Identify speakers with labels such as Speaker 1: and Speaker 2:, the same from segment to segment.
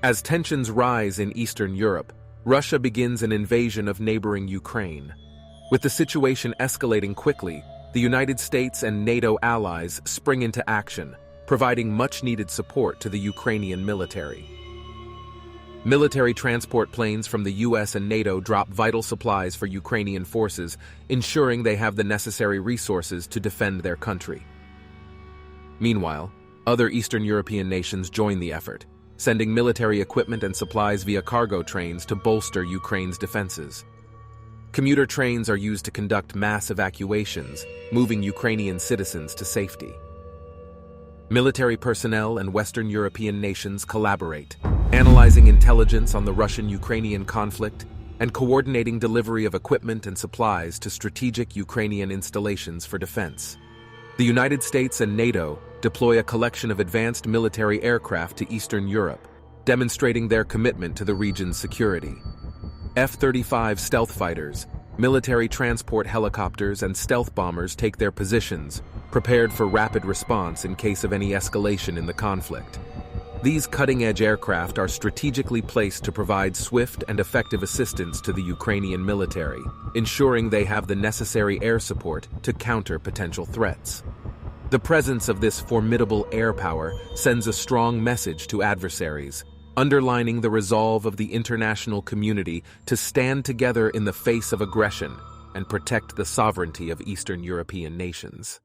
Speaker 1: As tensions rise in Eastern Europe, Russia begins an invasion of neighboring Ukraine. With the situation escalating quickly, the United States and NATO allies spring into action, providing much-needed support to the Ukrainian military. Military transport planes from the US and NATO drop vital supplies for Ukrainian forces, ensuring they have the necessary resources to defend their country. Meanwhile, other Eastern European nations join the effort, sending military equipment and supplies via cargo trains to bolster Ukraine's defenses. Commuter trains are used to conduct mass evacuations, moving Ukrainian citizens to safety. Military personnel and Western European nations collaborate, analyzing intelligence on the Russian-Ukrainian conflict and coordinating delivery of equipment and supplies to strategic Ukrainian installations for defense. The United States and NATO deploy a collection of advanced military aircraft to Eastern Europe, demonstrating their commitment to the region's security. F-35 stealth fighters, military transport helicopters, and stealth bombers take their positions, prepared for rapid response in case of any escalation in the conflict. These cutting-edge aircraft are strategically placed to provide swift and effective assistance to the Ukrainian military, ensuring they have the necessary air support to counter potential threats. The presence of this formidable air power sends a strong message to adversaries, underlining the resolve of the international community to stand together in the face of aggression and protect the sovereignty of Eastern European nations.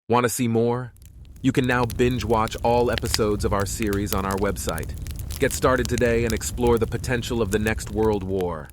Speaker 1: Want to see more? You can now binge-watch all episodes of our series on our website. Get started today and explore the potential of the next World War.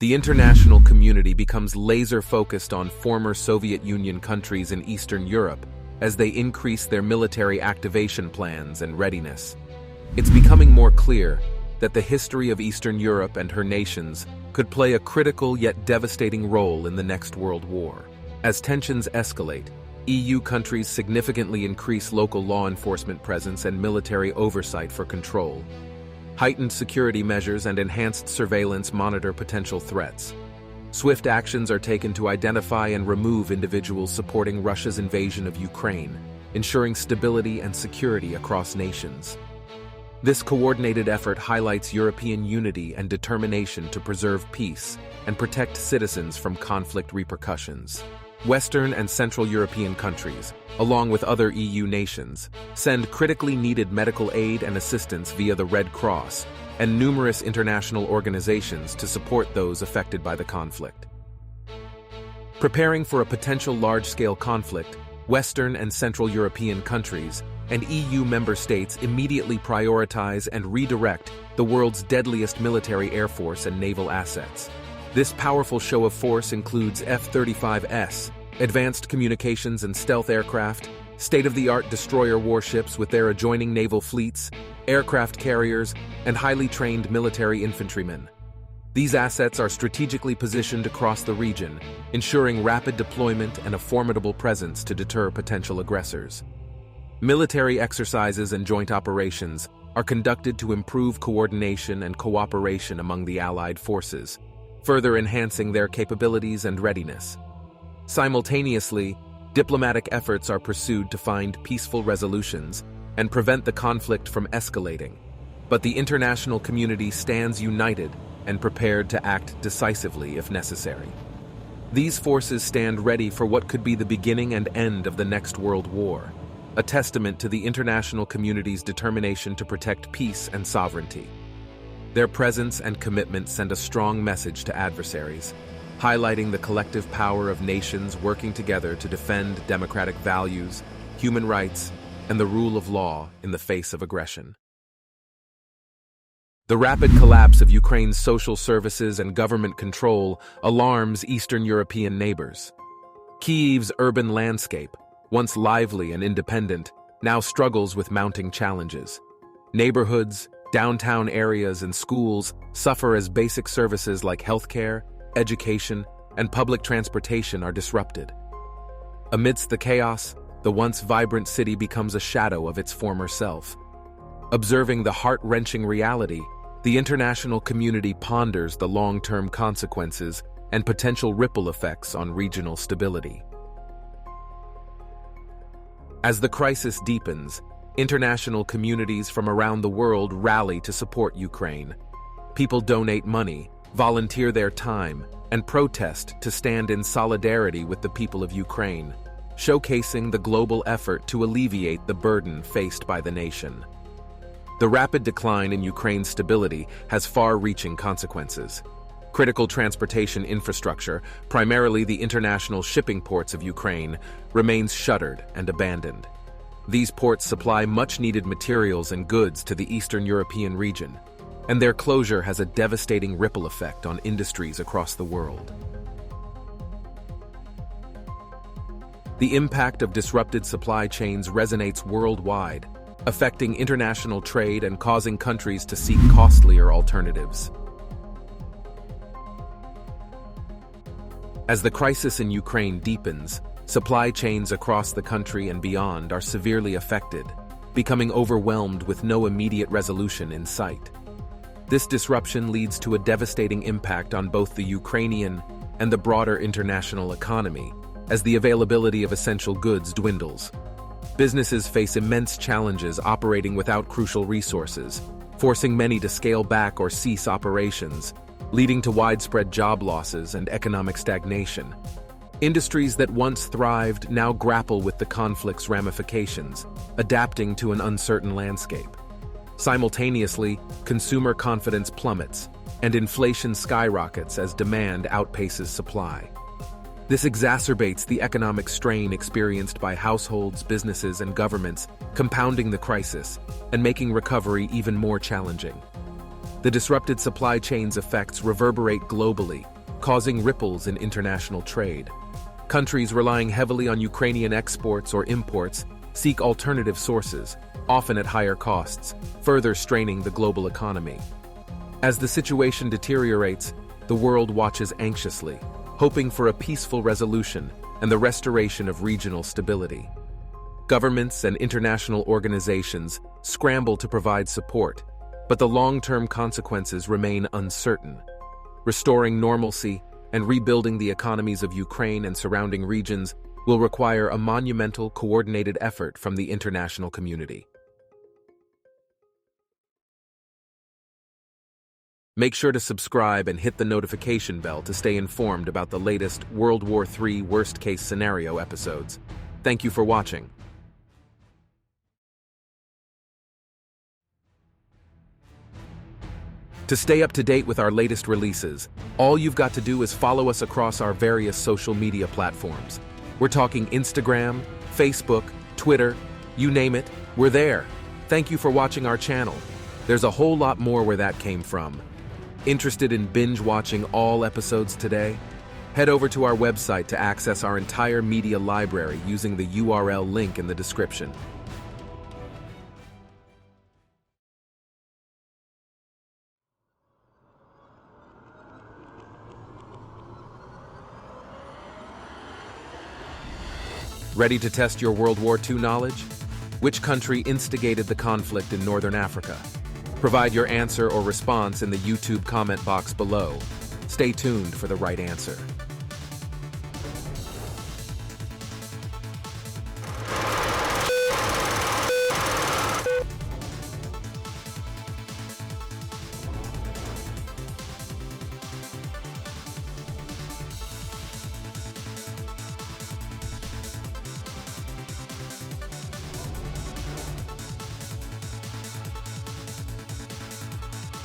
Speaker 1: The international community becomes laser-focused on former Soviet Union countries in Eastern Europe as they increase their military activation plans and readiness. It's becoming more clear that the history of Eastern Europe and her nations could play a critical yet devastating role in the next World War. As tensions escalate, EU countries significantly increase local law enforcement presence and military oversight for control. Heightened security measures and enhanced surveillance monitor potential threats. Swift actions are taken to identify and remove individuals supporting Russia's invasion of Ukraine, ensuring stability and security across nations. This coordinated effort highlights European unity and determination to preserve peace and protect citizens from conflict repercussions. Western and Central European countries, along with other EU nations, send critically needed medical aid and assistance via the Red Cross and numerous international organizations to support those affected by the conflict. Preparing for a potential large-scale conflict, Western and Central European countries and EU member states immediately prioritize and redirect the world's deadliest military air force and naval assets. This powerful show of force includes F-35s, advanced communications and stealth aircraft, state-of-the-art destroyer warships with their adjoining naval fleets, aircraft carriers, and highly trained military infantrymen. These assets are strategically positioned across the region, ensuring rapid deployment and a formidable presence to deter potential aggressors. Military exercises and joint operations are conducted to improve coordination and cooperation among the Allied forces, further enhancing their capabilities and readiness. Simultaneously, diplomatic efforts are pursued to find peaceful resolutions and prevent the conflict from escalating, but the international community stands united and prepared to act decisively if necessary. These forces stand ready for what could be the beginning and end of the next World War, a testament to the international community's determination to protect peace and sovereignty. Their presence and commitment send a strong message to adversaries, highlighting the collective power of nations working together to defend democratic values, human rights, and the rule of law in the face of aggression. The rapid collapse of Ukraine's social services and government control alarms Eastern European neighbors. Kyiv's urban landscape, once lively and independent, now struggles with mounting challenges. Neighborhoods, downtown areas, and schools suffer as basic services like healthcare, education, and public transportation are disrupted. Amidst the chaos, the once vibrant city becomes a shadow of its former self. Observing the heart-wrenching reality, the international community ponders the long-term consequences and potential ripple effects on regional stability. As the crisis deepens, international communities from around the world rally to support Ukraine. People donate money, volunteer their time, and protest to stand in solidarity with the people of Ukraine, showcasing the global effort to alleviate the burden faced by the nation. The rapid decline in Ukraine's stability has far-reaching consequences. Critical transportation infrastructure, primarily the international shipping ports of Ukraine, remains shuttered and abandoned. These ports supply much-needed materials and goods to the Eastern European region, and their closure has a devastating ripple effect on industries across the world. The impact of disrupted supply chains resonates worldwide, affecting international trade and causing countries to seek costlier alternatives. As the crisis in Ukraine deepens, supply chains across the country and beyond are severely affected, becoming overwhelmed with no immediate resolution in sight. This disruption leads to a devastating impact on both the Ukrainian and the broader international economy, as the availability of essential goods dwindles. Businesses face immense challenges operating without crucial resources, forcing many to scale back or cease operations, leading to widespread job losses and economic stagnation. Industries that once thrived now grapple with the conflict's ramifications, adapting to an uncertain landscape. Simultaneously, consumer confidence plummets, and inflation skyrockets as demand outpaces supply. This exacerbates the economic strain experienced by households, businesses, and governments, compounding the crisis and making recovery even more challenging. The disrupted supply chain's effects reverberate globally, causing ripples in international trade. Countries relying heavily on Ukrainian exports or imports seek alternative sources, often at higher costs, further straining the global economy. As the situation deteriorates, the world watches anxiously, hoping for a peaceful resolution and the restoration of regional stability. Governments and international organizations scramble to provide support, but the long-term consequences remain uncertain. Restoring normalcy and rebuilding the economies of Ukraine and surrounding regions will require a monumental, coordinated effort from the international community. Make sure to subscribe and hit the notification bell to stay informed about the latest World War III worst-case scenario episodes. Thank you for watching. To stay up to date with our latest releases, all you've got to do is follow us across our various social media platforms. We're talking Instagram, Facebook, Twitter, you name it, we're there. Thank you for watching our channel. There's a whole lot more where that came from. Interested in binge-watching all episodes today? Head over to our website to access our entire media library using the URL link in the description. Ready to test your World War II knowledge? Which country instigated the conflict in Northern Africa? Provide your answer or response in the YouTube comment box below. Stay tuned for the right answer.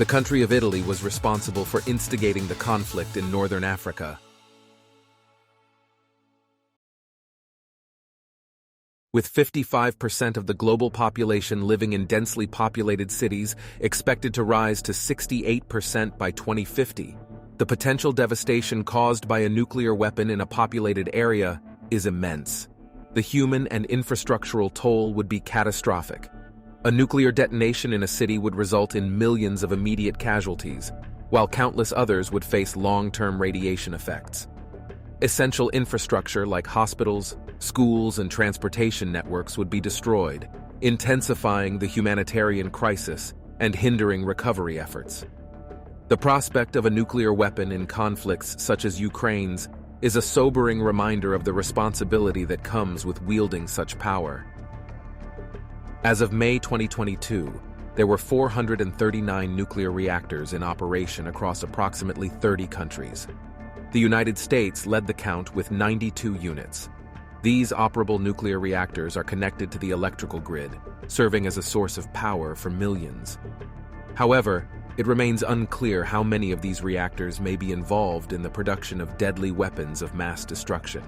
Speaker 1: The country of Italy was responsible for instigating the conflict in Northern Africa. With 55% of the global population living in densely populated cities expected to rise to 68% by 2050, the potential devastation caused by a nuclear weapon in a populated area is immense. The human and infrastructural toll would be catastrophic. A nuclear detonation in a city would result in millions of immediate casualties, while countless others would face long-term radiation effects. Essential infrastructure like hospitals, schools, and transportation networks would be destroyed, intensifying the humanitarian crisis and hindering recovery efforts. The prospect of a nuclear weapon in conflicts such as Ukraine's is a sobering reminder of the responsibility that comes with wielding such power. As of May 2022, there were 439 nuclear reactors in operation across approximately 30 countries. The United States led the count with 92 units. These operable nuclear reactors are connected to the electrical grid, serving as a source of power for millions. However, it remains unclear how many of these reactors may be involved in the production of deadly weapons of mass destruction.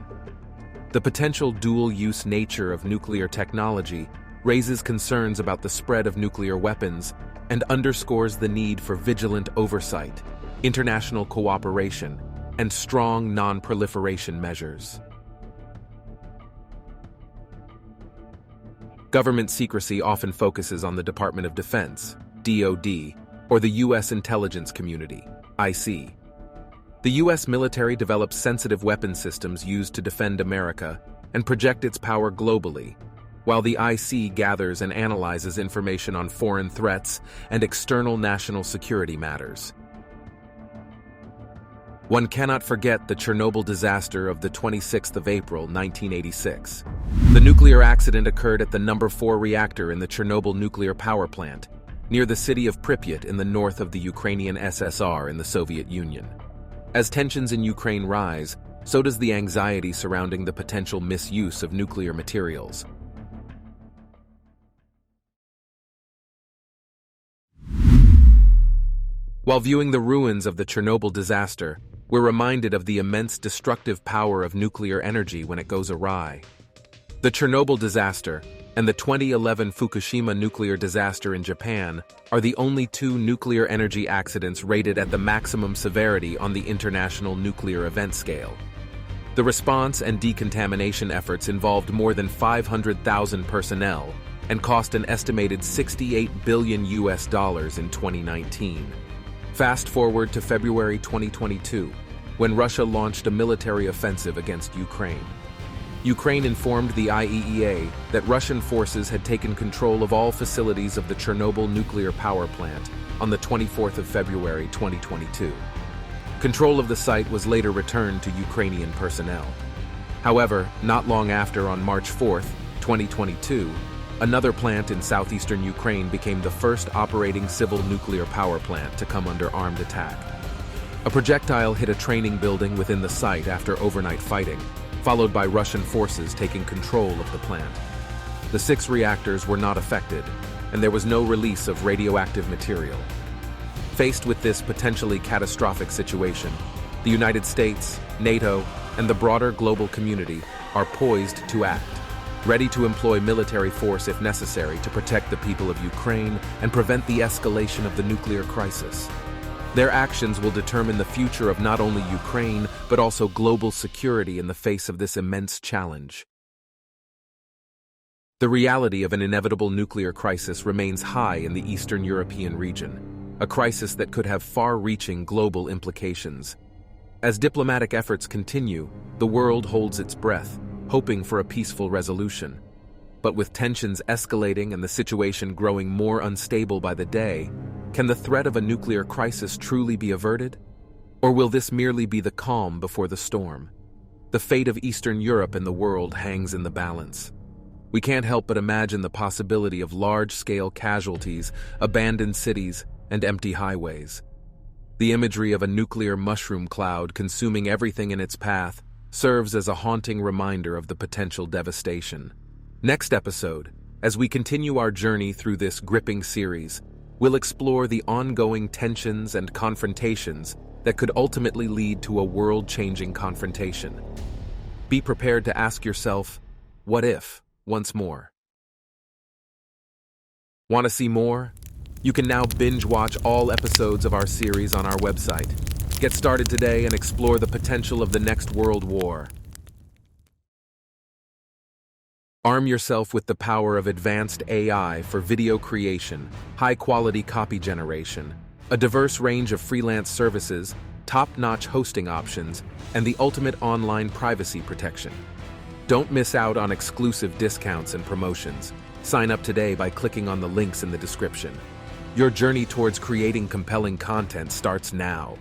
Speaker 1: The potential dual-use nature of nuclear technology raises concerns about the spread of nuclear weapons and underscores the need for vigilant oversight, international cooperation, and strong non-proliferation measures. Government secrecy often focuses on the Department of Defense, DoD, or the U.S. intelligence community, IC. The U.S. military develops sensitive weapon systems used to defend America and project its power globally, while the IC gathers and analyzes information on foreign threats and external national security matters. One cannot forget the Chernobyl disaster of the 26th of April, 1986. The nuclear accident occurred at the No. 4 reactor in the Chernobyl nuclear power plant, near the city of Pripyat in the north of the Ukrainian SSR in the Soviet Union. As tensions in Ukraine rise, so does the anxiety surrounding the potential misuse of nuclear materials. While viewing the ruins of the Chernobyl disaster, we're reminded of the immense destructive power of nuclear energy when it goes awry. The Chernobyl disaster and the 2011 Fukushima nuclear disaster in Japan are the only two nuclear energy accidents rated at the maximum severity on the International Nuclear Event Scale. The response and decontamination efforts involved more than 500,000 personnel and cost an estimated $68 billion in 2019. Fast forward to February 2022, when Russia launched a military offensive against Ukraine. Ukraine informed the IAEA that Russian forces had taken control of all facilities of the Chernobyl nuclear power plant on the 24th of February 2022. Control of the site was later returned to Ukrainian personnel. However, not long after, on March 4th, 2022, another plant in southeastern Ukraine became the first operating civil nuclear power plant to come under armed attack. A projectile hit a training building within the site after overnight fighting, followed by Russian forces taking control of the plant. The 6 reactors were not affected, and there was no release of radioactive material. Faced with this potentially catastrophic situation, the United States, NATO, and the broader global community are poised to act, ready to employ military force if necessary to protect the people of Ukraine and prevent the escalation of the nuclear crisis. Their actions will determine the future of not only Ukraine, but also global security in the face of this immense challenge. The reality of an inevitable nuclear crisis remains high in the Eastern European region, a crisis that could have far-reaching global implications. As diplomatic efforts continue, the world holds its breath, hoping for a peaceful resolution. But with tensions escalating and the situation growing more unstable by the day, can the threat of a nuclear crisis truly be averted? Or will this merely be the calm before the storm? The fate of Eastern Europe and the world hangs in the balance. We can't help but imagine the possibility of large-scale casualties, abandoned cities, and empty highways. The imagery of a nuclear mushroom cloud consuming everything in its path serves as a haunting reminder of the potential devastation. Next episode, as we continue our journey through this gripping series, we'll explore the ongoing tensions and confrontations that could ultimately lead to a world-changing confrontation. Be prepared to ask yourself, what if, once more? Want to see more? You can now binge-watch all episodes of our series on our website. Get started today and explore the potential of the next world war. Arm yourself with the power of advanced AI for video creation, high-quality copy generation, a diverse range of freelance services, top-notch hosting options, and the ultimate online privacy protection. Don't miss out on exclusive discounts and promotions. Sign up today by clicking on the links in the description. Your journey towards creating compelling content starts now.